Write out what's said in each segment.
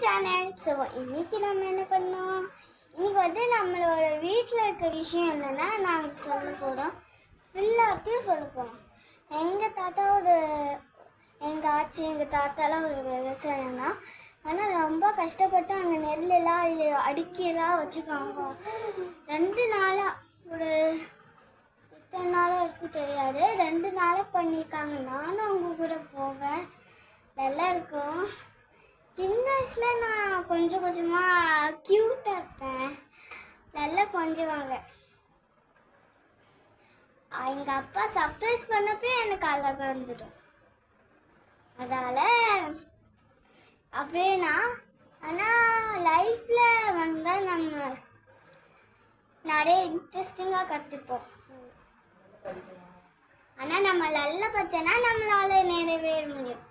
Channel. So இன்னைக்கு நம்ம என்ன பண்ணோம், இன்னைக்கு வந்து நம்மளோட வீட்டில் இருக்க விஷயம் என்னென்னா நாங்கள் சொல்ல போகிறோம், எல்லாத்தையும் சொல்ல போகிறோம். எங்கள் தாத்தா எங்கள் ஆச்சி எங்கள் தாத்தாலாம் ஒரு விவசாயம் தான். ஆனால் ரொம்ப கஷ்டப்பட்டு அங்கே நெல்லெல்லாம் அடுக்கியெல்லாம் வச்சுக்காங்க. 2 நாளாக ஒரு இத்தனை நாளாக இருக்கும் தெரியாது, 2 நாளாக பண்ணியிருக்காங்க. நானும் அவங்க கூட போவேன், நல்லா இருக்கும். சின்ன வயசில் நான் கொஞ்சம் கொஞ்சமாக க்யூட்டாக இருப்பேன், நல்லா கொஞ்சுவாங்க. எங்கள் அப்பா சர்ப்ரைஸ் பண்ணப்போ எனக்கு அழகாக இருந்துடும். அதால் அப்படின்னா ஆனால் லைஃப்பில் வந்தால் நம்ம நிறைய இன்ட்ரெஸ்டிங்காக கற்றுப்போம். ஆனால் நம்ம நல்ல பச்சைன்னா நம்மளால் நிறைவேற முடியும்.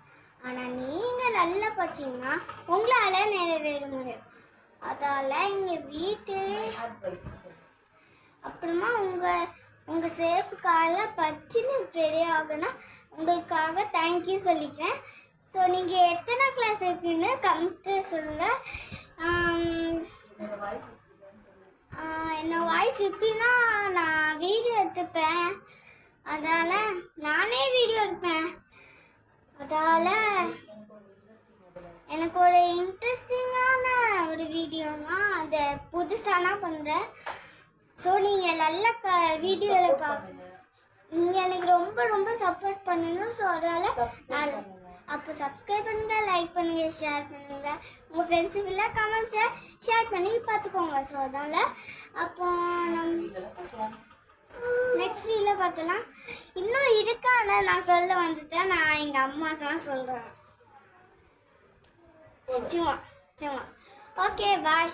ஆனால் நீங்கள் நல்லா படிச்சிங்கன்னா உங்களால் நிறைவேற முடியும். அதால் எங்கள் வீட்டு அப்புறமா உங்கள் சேஃப்காக படிச்சுன்னு பெரிய ஆகுனா உங்களுக்காக தேங்க்யூ சொல்லிக்கிறேன். ஸோ நீங்கள் எத்தனை கிளாஸ் இருக்குன்னு கமெண்ட்டு சொல்லுங்கள். என்ன வாய்ஸ் இப்படின்னா நான் வீடியோ எடுத்துப்பேன், அதால் நானே வீடியோ எடுப்பேன். அதால் எனக்கு ஒரு இன்ட்ரெஸ்டிங்கான ஒரு வீடியோனா அதை புதுசாக பண்ணுறேன். ஸோ நீங்கள் நல்ல வீடியோவில் பார்க்கணும். நீங்கள் எனக்கு ரொம்ப ரொம்ப சப்போர்ட் பண்ணுங்க. ஸோ அதால் அப்போ சப்ஸ்கிரைப் பண்ணுங்கள், லைக் பண்ணுங்கள், ஷேர் பண்ணுங்கள். உங்கள் ஃப்ரெண்ட்ஸுக்கெல்லாம் கமெண்ட்ஸை ஷேர் பண்ணி பார்த்துக்கோங்க. ஸோ அதால் அப்போ நெக்ஸ்ட் வீடியோவில் பார்த்தலாம். இன்னும் இருக்கான நான் சொல்ல வந்துட்டேன், நான் எங்கள் அம்மா தான் சொல்கிறேன். சும்மா ஓகே பாய்.